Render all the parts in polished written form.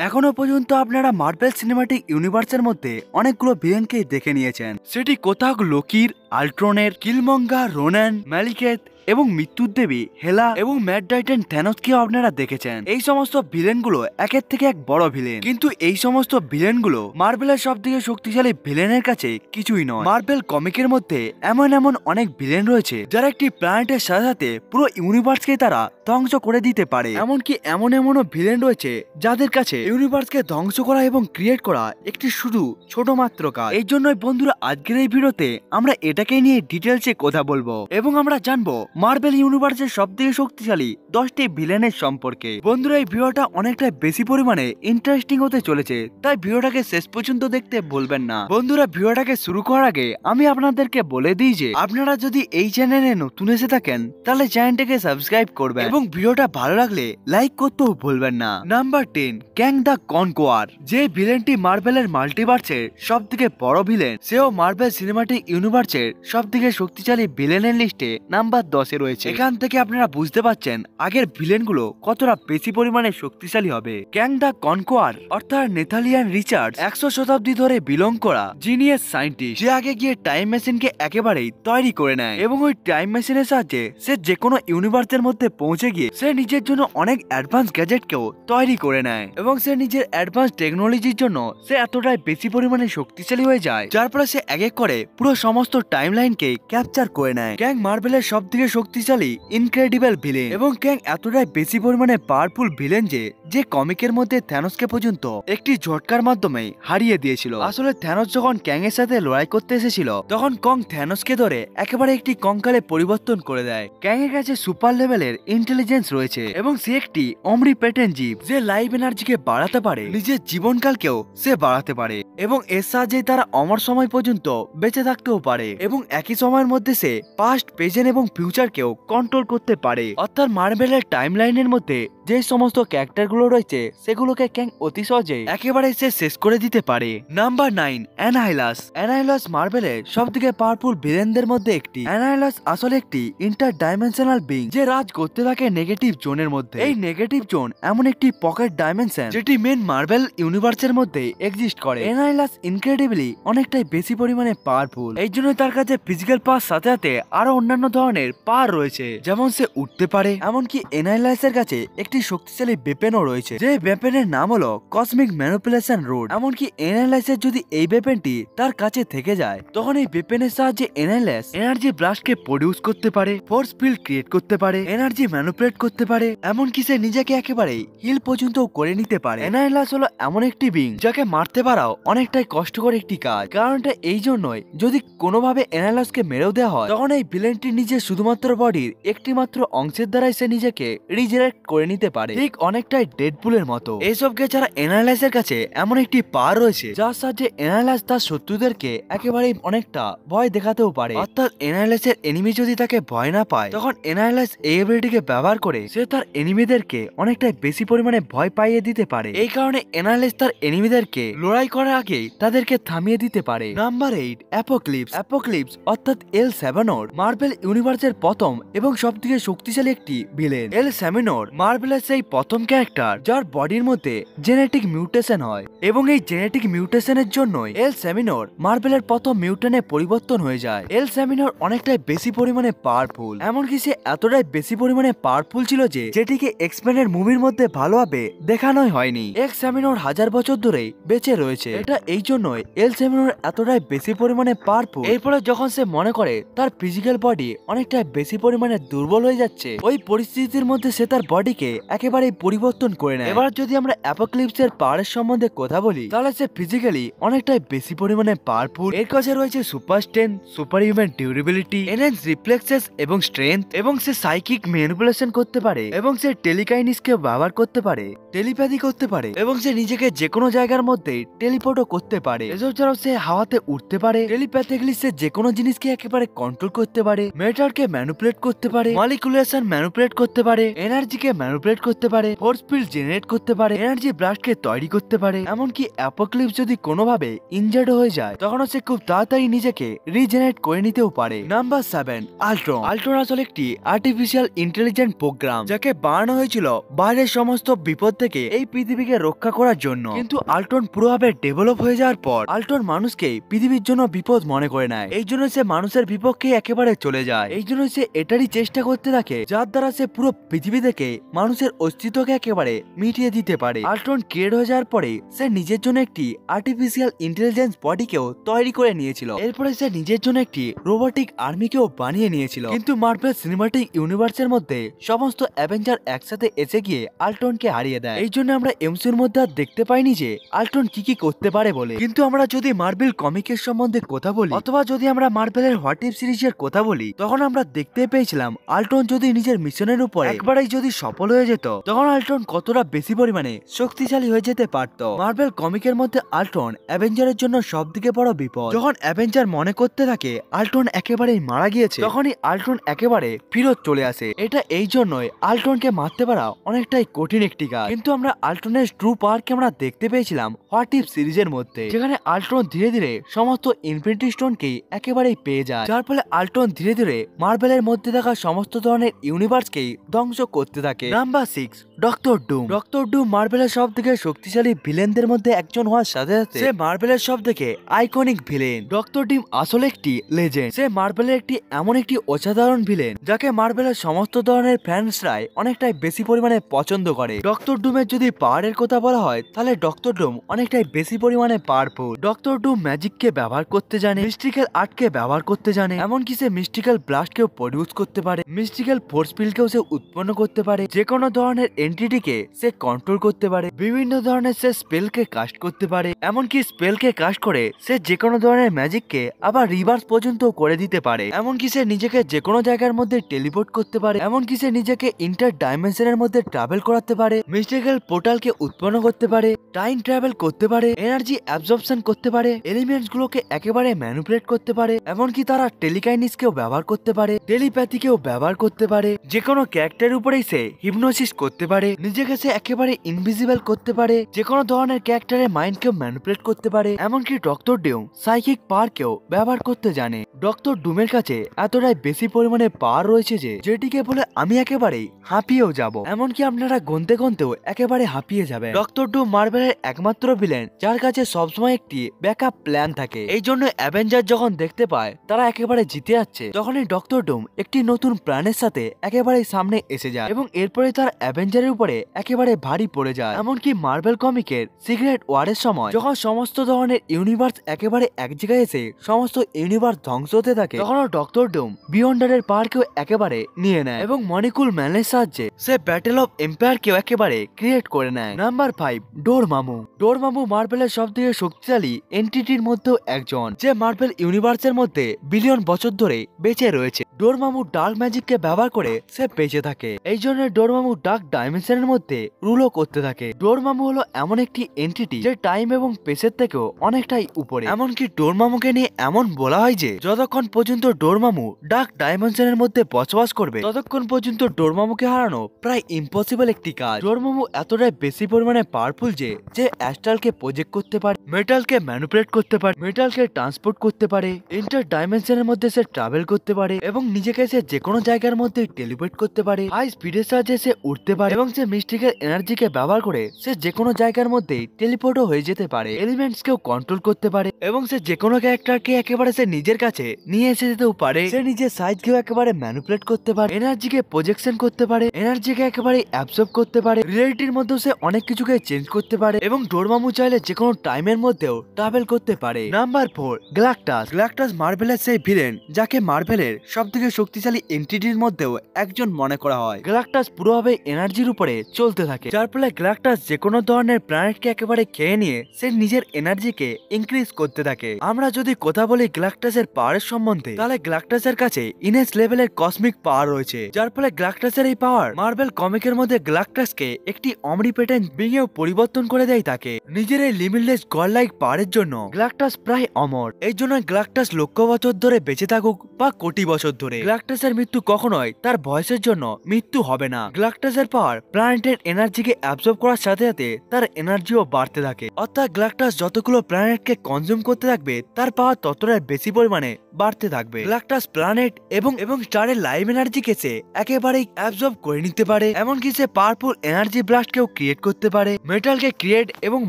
এখনো পর্যন্ত আপনারা মার্ভেল সিনেমাটিক ইউনিভার্সের মধ্যে অনেকগুলো ভিলেনকেই দেখে নিয়েছেন। সেটি কোথাও লোকির, আল্ট্রনের, কিলমঙ্গা, রোনান, ম্যালিকেথ এবং মৃত্যুর দেবী হেলা এবং ম্যাড টাইটান থ্যানোসকেও আপনারা দেখেছেন। এই সমস্ত ভিলেনগুলো একের থেকে এক বড় ভিলেন, কিন্তু এই সমস্ত ভিলেনগুলো মার্ভেলের সবথেকে শক্তিশালী ভিলেনের কাছে কিছুই নয়। মার্ভেল কমিকের মধ্যে এমন এমন অনেক ভিলেন রয়েছে যারা একটি প্ল্যানেটের সাথে সাথে পুরো ইউনিভার্সকে তারা ধ্বংস করে দিতে পারে। এমনকি এমনও ভিলেন রয়েছে যাদের কাছে ইউনিভার্সকে ধ্বংস করা এবং ক্রিয়েট করা একটি শুধু ছোট মাত্র কাজ। এই জন্যই বন্ধুরা আজকের এই ভিডিওতে আমরা এটাকে নিয়ে ডিটেলসে কথা বলবো এবং আমরা জানবো মার্ভেল ইউনিভার্সের সবথেকে শক্তিশালী 10টি ভিলেনের সম্পর্কে। বন্ধুরা এই ভিডিওটা অনেকটা বেশি পরিমাণে ইন্টারেস্টিং হতে চলেছে, তাই ভিডিওটাকে শেষ পর্যন্ত দেখতে ভুলবেন না। বন্ধুরা ভিডিওটাকে শুরু করার আগে আমি আপনাদেরকে বলে দিই যে আপনারা যদি এই চ্যানেলে নতুন এসে থাকেন তাহলে চ্যানেলটাকে সাবস্ক্রাইব করবেন এবং ভিডিওটা ভালো লাগলে লাইক করতেও ভুলবেন না। Number 10, ক্যাং the conquer. যে ভিলেনটি মার্ভেলের মাল্টিভার্সের সবথেকে বড় ভিলেন, সেও মার্ভেল সিনেমাটিক ইউনিভার্সের সবথেকে শক্তিশালী ভিলেনের লিস্টে নাম্বার 10 রয়েছে। এখান থেকে আপনারা বুঝতে পারছেন আগের ভিলেনগুলো কতটা বেশি পরিমাণে শক্তিশালী হবে। ক্যাং দ্য কনকোয়ার অর্থাৎ নেথালিয়ান রিচার্ডস 100 শতাব্দী ধরে বিলং করা জিনিয়াস সায়েন্টিস্ট, যে আগে গিয়ে টাইম মেশিনকে একেবারেই তৈরি করে নেয় এবং ওই টাইম মেশিনের সাহায্যে সে যে কোনো ইউনিভার্সের মধ্যে পৌঁছে গিয়ে সে নিজের জন্য অনেক অ্যাডভান্স গ্যাজেটকেও তৈরি করে নেয় এবং সে নিজের অ্যাডভান্স টেকনোলজির জন্য সে এতটাই বেশি পরিমাণে শক্তিশালী হয়ে যায় যার ফলে সে এক এক করে পুরো সমস্ত টাইমলাইনকে ক্যাপচার করে নেয়। ক্যাং মার্ভেলের সবথেকে শক্তিশালী ইনক্রেডিবল ভিলেন এবং ক্যাং এতটাই বেশি পরিমাণে পাওয়ারফুল ভিলেন যে কমিকের মধ্যে থ্যানোসকে পর্যন্ত একটি ঝটকার মাধ্যমে হারিয়ে দিয়েছিল। আসলে থ্যানোস যখন ক্যাং এর সাথে লড়াই করতে এসেছিল তখন কং থ্যানোসকে ধরে একেবারে একটি কঙ্কালে পরিবর্তন করে দেয়। ক্যাং এর কাছে সুপার লেভেলের ইন্টেলিজেন্স রয়েছে এবং সে একটি অমরিপেটেন্ট জীব, যে লাইফ এনার্জিকে বাড়াতে পারে, নিজের জীবনকালকেও সে বাড়াতে পারে এবং এর সাহায্যে তারা অমর সময় পর্যন্ত বেঁচে থাকতেও পারে এবং একই সময়ের মধ্যে সে পাস্ট, প্রেজেন্ট এবং ফিউচারকেও কন্ট্রোল করতে পারে। অর্থাৎ মার্ভেলের টাইমলাইনের মধ্যে যে সমস্ত ক্যারেক্টারগুলো রয়েছে সেগুলোকে ক্যাং অতি সহজে একেবারে সে শেষ করে দিতে পারে। নাম্বার 9, অ্যানাহিলাস। অ্যানাহিলাস মার্ভেলের সবথেকে পাওয়ারফুল ভিলেনদের মধ্যে একটি। অ্যানাহিলাস আসলে একটি ইন্টার ডাইমেনশনাল বিং যে রাজ করতে থাকে নেগেটিভ জোনের মধ্যে। এই নেগেটিভ জোন এমন একটি পকেট ডাইমেনশন যেটি মেন মার্ভেল ইউনিভার্সের মধ্যে এক্সিস্ট করে। অ্যানাহিলাস ইনক্রেডিবলি অনেকটাই বেশি পরিমাণে পাওয়ারফুল, এই জন্য তার কাছে ফিজিক্যাল পাওয়ার সাথে সাথে আরো অন্যান্য ধরনের পাওয়ার রয়েছে, যেমন সে উঠতে পারে। এমনকি অ্যানাহিলাসের কাছে একটি শক্তিশালী ওয়েপেনও রয়েছে, যে ওয়েপেনের নাম হলো কসমিক ম্যানিপুলেশন রোড। এমনকি অ্যানাহিলাসের যদি এই ওয়েপেনটি তার কাছে থেকে যায় তখন এই ওয়েপেনের সাহায্যে অ্যানাহিলাস এনার্জি ব্লাস্টকে প্রডিউস করতে পারে, ফোর্স ফিল্ড ক্রিয়েট করতে পারে, এনার্জি ম্যানিপুলেট করতে পারে, এমনকি সে নিজেকে একেবারে হিল পর্যন্ত করে নিতে পারে। অ্যানাহিলাস হলো এমন একটি বিং যাকে মারতে পারাও অনেকটাই কষ্টকর একটি কাজ। কারণটা এই জন্যই, যদি কোনোভাবে অ্যানাহিলাসকে মেরেও দেওয়া হয় তখন এই ভিলেনটি নিজের শুধুমাত্র বডির একটি মাত্র অংশের দ্বারাই সে নিজেকে রিজেক্ট করে নিতে পারে, ঠিক অনেকটাই ডেডপুলের মতো। এইসবকে যারা অ্যানাহিলাসের কাছে এমন একটি পাওয়ার রয়েছে যার সাহায্যে অ্যানাহিলাস তার শত্রুদেরকে একেবারেই অনেকটা ভয় দেখাতেও পারে। অর্থাৎ অ্যানাহিলাসের এনিমি যদি তাকে ভয় না পায় তখন অ্যানাহিলাস এই এবিলিটিকে ব্যবহার করে সে তার এনিমিদেরকে অনেকটাই বেশি পরিমাণে ভয় পাইয়ে দিতে পারে। এই কারণে অ্যানাহিলাস তার এনিমিদেরকে লড়াই করার আগে তাদেরকে থামিয়ে দিতে পারে। Number 8, apocalypse. অ্যাপোক্লিপস অর্থাৎ এল-সেভেনর মার্ভেল ইউনিভার্সের প্রথম এবং সবথেকে শক্তিশালী একটি ভিলেন। এল-সেভেনর মার্ভেলের সেই প্রথম ক্যারেক্টার যার বডির মধ্যে জেনেটিক মিউটেশন হয় এবং এই জেনেটিক মিউটেশনের জন্যই এল-সেভেনর মার্ভেলের প্রথম মিউটেনে পরিবর্তন হয়ে যায়। এল-সেভেনর অনেকটাই বেশি পরিমাণে পাওয়ারফুল, এমনকি সে এতটাই বেশি পরিমাণে পাওয়ারফুল ছিল যে যেটিকে এক্সমেনের মুভির মধ্যে ভালোভাবে দেখানোই হয়নি। এল-সেভেনর 1000 বছর ধরে বেঁচে রয়েছে। এটা এই জন্যই এল-সেভেনর এতটাই বেশি পরিমাণে পাওয়ারফুল। এরপরে যখন সে মনে করে তার ফিজিক্যাল বডি অনেকটা বেশি পরিমাণে দুর্বল হয়ে যাচ্ছে, ওই পরিস্থিতির মধ্যে সে তার বডিকে একেবারেই পরিবর্তন করে নেয়। এবার যদি আমরা অ্যাপোক্লিপসের পাওয়ারের সম্বন্ধে কথা বলি তাহলে সে ফিজিক্যালি অনেকটাই বেশি পরিমাণে পাওয়ারফুল। এর কাছে রয়েছে super strength, super human durability, enhance reflexes এবং স্ট্রেংথ, এবং সে সাইকিক ম্যানিপুলেশন করতে পারে এবং সে টেলিকাইনেসিসকে ব্যবহার করতে পারে, টেলিপ্যাথি করতে পারে এবং সে নিজেকে যে কোনো জায়গার মধ্যে টেলিপোর্টও করতে পারে। এসব ছাড়াও সে হাওয়াতে উঠতে পারে, টেলিপ্যাথিক্যালি সে যে কোনো জিনিসকে একেবারে কন্ট্রোল করতে পারে, ম্যাটারকে ম্যানিপুলেট করতে পারে, মলিকুলেশন ম্যানিপুলেট করতে পারে, এনার্জিকে ম্যানিপুলেট ম্যানিপুলেট করতে পারে, ফোর্স ফিল্ড জেনারেট করতে পারে, এনার্জি ব্লাস্টকে তৈরি করতে পারে। এমনকি অ্যাপোক্লিপস যদি কোনোভাবে ইনজার্ড হয়ে যায় তখনও সে খুব তাড়াতাড়ি নিজেকে রিজেনারেট করে নিতেও পারে। Number 7, Ultron. আল্ট্রন আসলে একটি আর্টিফিশিয়াল ইন্টেলিজেন্ট প্রোগ্রাম যাকে বানানো হয়েছিল বাইরের সমস্ত বিপদ থেকে এই পৃথিবীকে রক্ষা করার জন্য। কিন্তু আল্ট্রন পুরোভাবে ডেভেলপ হয়ে যাওয়ার পর আল্ট্রন মানুষকে পৃথিবীর জন্য বিপদ মনে করে নেয়। এই জন্য সে মানুষের বিপক্ষে একেবারে চলে যায়। এই জন্য সে এটারই চেষ্টা করতে থাকে যার দ্বারা সে পুরো পৃথিবী থেকে মানুষের অস্তিত্বকে একেবারে মিটিয়ে দিতে পারে। আল্ট্রন ক্রিয়েট হয়ে যাওয়ার পরে সে নিজের জন্য একটি আর্টিফিশিয়াল ইন্টেলিজেন্স বডিকেও তৈরি করে নিয়েছিল। এরপরে সে নিজের জন্য একটি রোবোটিক আর্মিকেও বানিয়ে নিয়েছিল। কিন্তু মার্ভেল সিনেমাটিক ইউনিভার্সের মধ্যে সমস্ত অ্যাভেঞ্জার একসাথে এসে গিয়ে আল্ট্রনকে হারিয়ে দেয়। এই জন্য আমরা এমসিইউর মধ্যে আর দেখতে পাইনি যে আল্ট্রন কি করতে পারে বলে। কিন্তু আমরা যদি মার্ভেল কমিকের সম্বন্ধে কথা বলি অথবা যদি আমরা মার্ভেলের হোয়াট ইফ সিরিজের কথা বলি তখন আমরা দেখতে পেয়েছিলাম আল্ট্রন যদি নিজের মিশনের উপর একবারেই যদি সফল হয়ে যেত তখন আল্ট্রন কতটা বেশি পরিমাণে শক্তিশালী হয়ে যেতে পারত। মার্ভেল কমিকের মধ্যে আল্ট্রন অ্যাভেঞ্জারের জন্য সবথেকে বড় বিপদ। যখন অ্যাভেঞ্জার মনে করতে থাকে আল্ট্রন একেবারেই মারা গিয়েছে তখনই আল্ট্রন একেবারে ফিরত চলে আসে। এটা এই জন্যই আল্ট্রনকে মারতে পারা অনেকটাই কঠিন একটি কাজ। কিন্তু আমরা আল্ট্রনের ট্রু পাওয়ারকে আমরা দেখতে পেয়েছিলাম হোয়াট ইফ সিরিজের মধ্যে, যেখানে আল্ট্রন ধীরে ধীরে সমস্ত ইনফিনিটি স্টোনকেই একেবারেই পেয়ে যায়, যার ফলে আল্ট্রন ধীরে ধীরে মার্ভেলের মধ্যে থাকা সমস্ত ধরনের ইউনিভার্সকেই ধ্বংস করতে থাকে। Number 6, doctor Doom. Doctor Doom মার্ভেলের সব থেকে শক্তিশালী ভিলেনদের মধ্যে একজন হওয়ার সাথে সাথে সে মার্ভেলের সব থেকে আইকনিক ভিলেন। ডক্টর ডুম আসলে একটি লেজেন্ড। সে মার্ভেলের একটি এমন একটি অসাধারণ ভিলেন যাকে মার্ভেলের সমস্ত ধরনের ফ্যান্সরাই অনেকটাই বেশি পরিমাণে পছন্দ করে। ডক্টর ডুমের যদি পাওয়ারের কথা বলা হয় তাহলে ডক্টর ডুম অনেকটাই বেশি পরিমাণে পাওয়ারফুল। ডক্টর ডুম ম্যাজিককে ব্যবহার করতে জানে, মিস্টিক্যাল আর্টকে ব্যবহার করতে জানে, এমনকি সে মিস্টিক্যাল ব্লাস্টকেও প্রডিউস করতে পারে, মিস্টিক্যাল ফোর্স ফিল্ডকেও সে উৎপন্ন করতে পারে, যে কোনো ধরনের এন্টিটিকে সে কন্ট্রোল করতে পারে, বিভিন্ন ধরনের সে স্পেলকে কাস্ট করতে পারে, এমনকি স্পেলকে কাস্ট করে সে যে কোনো ধরনের ম্যাজিককে আবার রিভার্স পর্যন্ত করে দিতে পারে, এমনকি সে নিজেকে যে কোনো জায়গার মধ্যে টেলিপোর্ট করতে পারে, এমনকি সে নিজেকে ইন্টার ডাইমেনশনের মধ্যে ট্রাভেল করাতে পারে, মিস্টিক্যাল পোর্টালকে উৎপন্ন করতে পারে, টাইম ট্রাভেল করতে পারে, এনার্জি অ্যাবজর্পশন করতে পারে, এলিমেন্টস গুলোকে একেবারে ম্যানিপুলেট করতে পারে, এমনকি তারা টেলিকাইনিসকেও ব্যবহার করতে পারে, টেলিপ্যাথিকেও ব্যবহার করতে পারে, যে কোনো ক্যারেক্টারের উপরেই সে হিপনোসিস করতে পারে, নিজেকে সে একেবারে ইনভিজিবল করতে পারে, যে কোনো ধরনের ক্যারেক্টারের মাইন্ডকেও ম্যানিপুলেট করতে পারে, এমনকি ডক্টর ডুম সাইকিক পাওয়ারকেও ব্যবহার করতে জানে। ডক্টর ডুমের কাছে এতটাই বেশি পরিমাণে পাওয়ার রয়েছে যে যেটিকে বলে আমি একেবারেই হাঁপিয়েও যাব, এমনকি আপনারা গুনতে গুনতেও একেবারে হাঁপিয়ে যাবে। ডক্টর ডুম মার্ভেলের একমাত্র ভিলেন যার কাছে সবসময় একটি ব্যাকআপ প্ল্যান থাকে। এই জন্য অ্যাভেঞ্জার যখন দেখতে পায় তারা একেবারে জিতে যাচ্ছে তখনই ডক্টর ডুম একটি নতুন প্ল্যানের সাথে একেবারে সামনে এসে যায় এবং এরপরে তার অ্যাভেঞ্জারের উপরে একেবারে ভারী পড়ে যায়। এমনকি মার্ভেল কমিকের সিক্রেট ওয়ারের সময় যখন সমস্ত ধরনের ইউনিভার্স একেবারে এক জায়গায় এসে সমস্ত ইউনিভার্স ধ্বংস হতে থাকে তখনও ডক্টর ডুম বিয়ন্ডারের পাওয়ারকেও একেবারে নিয়ে নেয় এবং মলিকুল ম্যানের সাহায্যে সে ব্যাটেল অফ এম্পায়ারকেও একেবারে ক্রিয়েট করে নেয়। নাম্বার 5, ডোরমামু। ডোরমামু মার্ভেলের সবথেকে শক্তিশালী এন্টিটির মধ্যেও একজন, যে মার্ভেল ইউনিভার্সের মধ্যে বিলিয়ন বছর ধরে বেঁচে রয়েছে। ডোরমামু ডার্ক ম্যাজিককে ব্যবহার করে সে বেঁচে থাকে। এই জন্য ডোরমামু ডার্ক ডাইমেনশনের মধ্যে রুলও করতে থাকে। ডোরমামু হলো এমন একটি এন্টিটি যে টাইম এবং স্পেসের থেকেও অনেকটাই উপরে। এমনকি ডোরমামুকে নিয়ে এমন বলা হয় যে যতক্ষণ পর্যন্ত ডোরমামু ডার্ক ডাইমেনশনের মধ্যে বসবাস করবে ততক্ষণ পর্যন্ত ডোরমামুকে হারানো প্রায় ইম্পসিবল একটি কাজ। ডোরমামু এতটাই বেশি পরিমাণে পাওয়ারফুল যে অ্যাস্ট্রালকে প্রজেক্ট করতে পারে, মেটালকে ম্যানিপুলেট করতে পারে, মেটালকে ট্রান্সপোর্ট করতে পারে, ইন্টার ডাইমেনশনের মধ্যে সে ট্রাভেল করতে পারে এবং নিজেকে সে যে কোনো জায়গার মধ্যে টেলিপোর্ট করতে পারে, হাই স্পিডের সাহায্যে সে উঠতে পারে এবং সে মিস্টিক্যাল এনার্জিকে ব্যবহার করে সে যে কোনো জায়গার মধ্যে টেলিপোর্টও হয়ে যেতে পারে, এলিমেন্টসকেও কন্ট্রোল করতে পারে এবং সে যে কোনো ক্যারেক্টারকে একেবারে সে নিজের কাছে নিয়ে এসে যেতেও পারে। সে নিজের সাইজকেও একেবারে ম্যানিপুলেট করতে পারে, এনার্জিকে প্রজেকশন করতে পারে, এনার্জিকে একেবারে অ্যাবসর্ব করতে পারে, রিয়েলিটির মধ্যেও সে অনেক কিছুকে চেঞ্জ করতে পারে এবং ডোরমামু চাইলে যে কোনো টাইমের মধ্যেও ট্রাভেল করতে পারে। Number 4, Galactus. গ্যালাক্টাস মার্ভেলের সেই ভিলেন যাকে মার্ভেলের সবথেকে শক্তিশালী এন্টিটির মধ্যেও একজন মনে করা হয়। গ্যালাক্টাস পুরোভাবে এনার্জির উপরে চলতে থাকে, যার ফলে গ্যালাক্টাস যে কোনো ধরনের প্ল্যানেটকে একেবারে খেয়ে নিয়ে সে নিজের এনার্জিকে ইনক্রিজ করতে থাকে। আমরা যদি কথা বলি গ্যালাক্টাসের পাওয়ারের সম্বন্ধে তাহলে গ্যালাক্টাসের কাছে ইনেস লেভেলের কসমিক পাওয়ার রয়েছে, যার ফলে গ্যালাক্টাসের এই পাওয়ার মার্ভেল কমিকের মধ্যে গ্যালাক্টাসকে একটি অমনিপটেন্ট বিংয়েও পরিবর্তন করে দেয় তাকে। নিজের এই লিমিটলেস গড লাইক পাওয়ারের জন্য গ্যালাক্টাস প্রায় অমর। এই জন্য গ্যালাক্টাস লক্ষ বছর ধরে বেঁচে থাকুক বা কোটি বছর ধরে, গ্যালাক্টাসের মৃত্যু কখনোই তার বয়সের জন্য মৃত্যু হবে না। গ্যালাক্টাসের পাওয়ার প্ল্যানেটের এনার্জিকে অ্যাবজর্ব করার সাথে সাথে তার এনার্জিও বাড়তে থাকে। অর্থাৎ গ্যালাক্টাস যতগুলো প্ল্যানেটকে কনজিউম করতে থাকবে তার পাওয়ার ততটাই বেশি পরিমাণে বাড়তে থাকবে। গ্যালাক্টাস প্ল্যানেট এবং স্টারের লাইভ এনার্জিকে সে একেবারেই অ্যাবজর্ব করে নিতে পারে। এমনকি সে পাওয়ারফুল এনার্জি ব্লাস্টকেও ক্রিয়েট করতে পারে, মেটালকে ক্রিয়েট এবং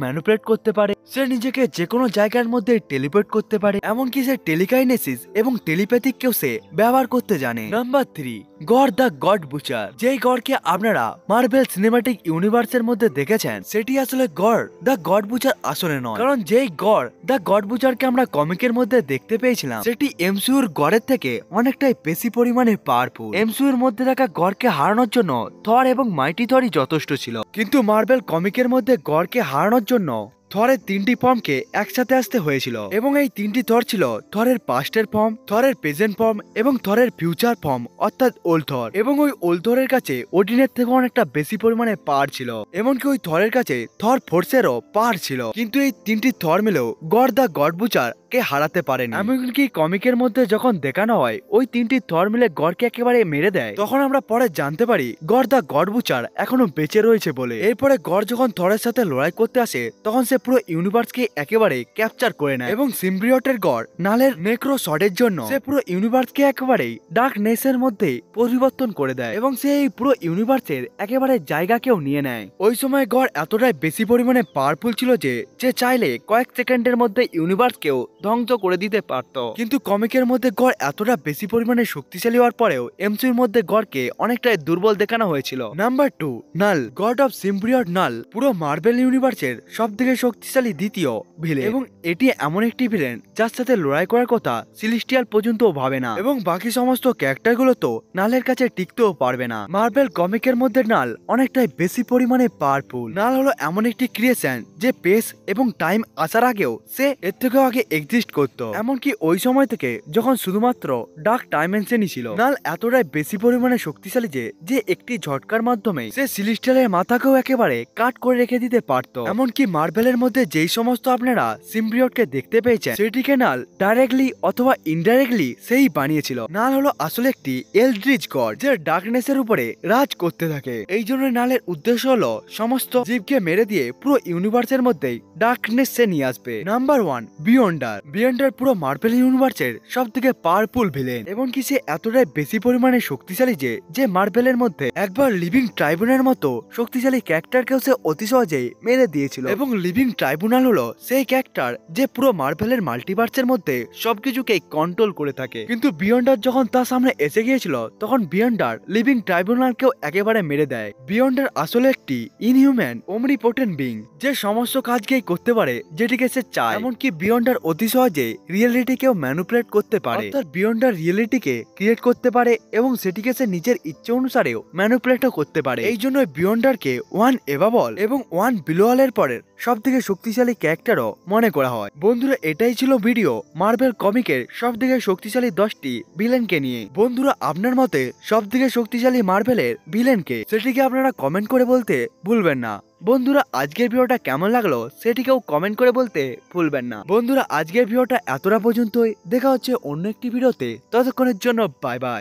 ম্যানিপুলেট করতে পারে, সে নিজেকে যে কোনো জায়গার মধ্যে টেলিপোর্ট করতে পারে, এমনকি সে টেলিকাইনেসিস এবং টেলিপ্যাথিককেও সে ব্যবহার করতে জানে। Number 3, god the god Butcher. যেই গডকে আপনারা মার্ভেল সিনেমাটিক ইউনিভার্সের মধ্যে দেখেছেন সেটি আসলে গড দ্য গড বুচার আসলে নয়। কারণ যেই গড দ্য গড বুচারকে আমরা কমিকের মধ্যে দেখতে পেয়েছিলাম সেটি এমসিইউর গডের থেকে অনেকটাই বেশি পরিমাণে পাওয়ারফুল। এমসিইউর মধ্যে থাকা গডকে হারানোর জন্য থর এবং মাইটি থরই যথেষ্ট ছিল, কিন্তু মার্ভেল কমিকের মধ্যে গডকে হারানোর জন্য থরের 3টি ফর্মকে একসাথে আসতে হয়েছিল, এবং এই 3টি থর ছিল থরের পাস্টের ফর্ম, থরের প্রেজেন্ট ফর্ম এবং থরের ফিউচার ফর্ম অর্থাৎ ওল্ড থর। এবং ওই ওল্ড থরের কাছে ওডিনের থেকে অনেকটা বেশি পরিমাণে পাওয়ার ছিল, এমনকি ওই থরের কাছে থর ফোর্সেরও পাওয়ার ছিল। কিন্তু এই 3টি থর মিলেও গড দ্য গড বুচার কে হারাতে পারেনি। এমনকি কমিকের মধ্যে যখন দেখানো হয় ওই 3টি থর মিলে গডকে একেবারে মেরে দেয়, তখন আমরা পরে জানতে পারি গড দ্য গড বুচার এখনো বেঁচে রয়েছে বলে। এরপরে গড যখন থরের সাথে লড়াই করতে আসে তখন সে পুরো ইউনিভার্সকে একেবারে ক্যাপচার করে নেয়, এবং সিম্বিয়টের গড নালের নেক্রো শটের জন্য সে পুরো ইউনিভার্সকে একেবারেই ডার্কনেসের মধ্যে পরিবর্তন করে দেয়, এবং সে এই পুরো ইউনিভার্সের একেবারে জায়গাকেও নিয়ে নেয়। ওই সময় গড এতটাই বেশি পরিমাণে পাওয়ারফুল ছিল যে চাইলে কয়েক সেকেন্ডের মধ্যে ইউনিভার্সকেও ধ্বংস করে দিতে পারত। কিন্তু কমিকের মধ্যে গড এতটা বেশি পরিমাণে শক্তিশালী হওয়ার পরেও এমসিইউর মধ্যে গডকে অনেকটাই দুর্বল দেখানো হয়েছিল। Number 2, null. God of symbiote নাল পুরো মার্ভেল ইউনিভার্সের সবথেকে শক্তিশালী দ্বিতীয় ভিলেন, এবং এটি এমন একটি ভিলেন যার সাথে লড়াই করার কথা সিলেস্টিয়াল পর্যন্ত ভাবে না, এবং বাকি সমস্ত ক্যারেক্টারগুলো তো নালের কাছে টিকতেও পারবে না। মার্ভেল কমিকের মধ্যে নাল অনেকটাই বেশি পরিমাণে পাওয়ারফুল। নাল হলো এমন একটি ক্রিয়েশন যে স্পেস এবং টাইম আসার আগেও সে এর থেকেও আগে এক্সিস্ট করতো, এমনকি ওই সময় থেকে যখন শুধুমাত্র ডার্ক ডাইমেনশনই ছিল। নাল এতটাই বেশি পরিমাণে শক্তিশালী যে একটি ঝটকার মাধ্যমে সে সিলেস্টিয়ালের মাথাকেও একেবারে কাট করে রেখে দিতে পারত। এমনকি মার্ভেলের মধ্যে যেই সমস্ত আপনারা সিম্বিয়টকে দেখতে পেয়েছেন সেটিকে নাল ডাইরেক্টলি অথবা ইনডাইরেক্টলি সেই বানিয়েছিল। নাল হলো আসলে একটি এলড্রিজ গড যে ডার্কনেসের উপরে রাজ করতে থাকে। এই জন্য নালের উদ্দেশ্য হলো সমস্ত জীবকে মেরে দিয়ে পুরো ইউনিভার্সের মধ্যেই ডার্কনেস সে নিয়ে আসবে। নাম্বার 1, বিয়ন্ডার। বিয়ন্ডার পুরো মার্ভেল ইউনিভার্সের সব থেকে পাওয়ারফুল ভিলেন, এবং কি সে এতটাই বেশি পরিমাণে শক্তিশালী যে মার্ভেলের মধ্যে একবার লিভিং ট্রাইব্যুনাল মতো শক্তিশালী ক্যারেক্টারকেও সে অতি সহজেই মেরে দিয়েছিল। এবং লিভিং ট্রাইব্যুনাল হলো সেই ক্যারেক্টার যে পুরো মার্ভেলের মাল্টিভার্সের মধ্যে সবকিছুকে কন্ট্রোল করে থাকে। কিন্তু বিয়ন্ডার যখন তার সামনে এসে গিয়েছিল তখন বিয়ন্ডার লিভিং ট্রাইব্যুনালকেও একেবারে মেরে দেয়। বিয়ন্ডার আসলে একটি ইনহিউম্যান ওমনিপোটেন্ট বিং যে সমস্ত কাজকেই করতে পারে যেটিকে সে চায়, এমনকি বিয়ন্ডার অতি সহজে রিয়েলিটিকেও ম্যানিপুলেট করতে পারে। অর্থাৎ বিয়ন্ডার রিয়েলিটিকে ক্রিয়েট করতে পারে এবং সেটিকে সে নিজের ইচ্ছে অনুসারেও ম্যানিপুলেটও করতে পারে। এই জন্য বিয়ন্ডারকে ওয়ান এভাবল এবং ওয়ান বিলোয়ালের পরের সব থেকে শক্তিশালী ক্যারেক্টারও মনে করা হয়। বন্ধুরা, এটাই ছিল ভিডিও মার্ভেল কমিকের সব থেকে শক্তিশালী 10টি ভিলেনকে নিয়ে। বন্ধুরা, আপনার মতে সব থেকে শক্তিশালী মার্ভেলের ভিলেনকে সেটিকে আপনারা কমেন্ট করে বলতে ভুলবেন না। বন্ধুরা, আজকের ভিডিওটা কেমন লাগলো সেটিকেও কমেন্ট করে বলতে ভুলবেন না। বন্ধুরা, আজকের ভিডিওটা এতটা পর্যন্তই। দেখা হচ্ছে অন্য একটি ভিডিওতে, ততক্ষণের জন্য বাই বাই।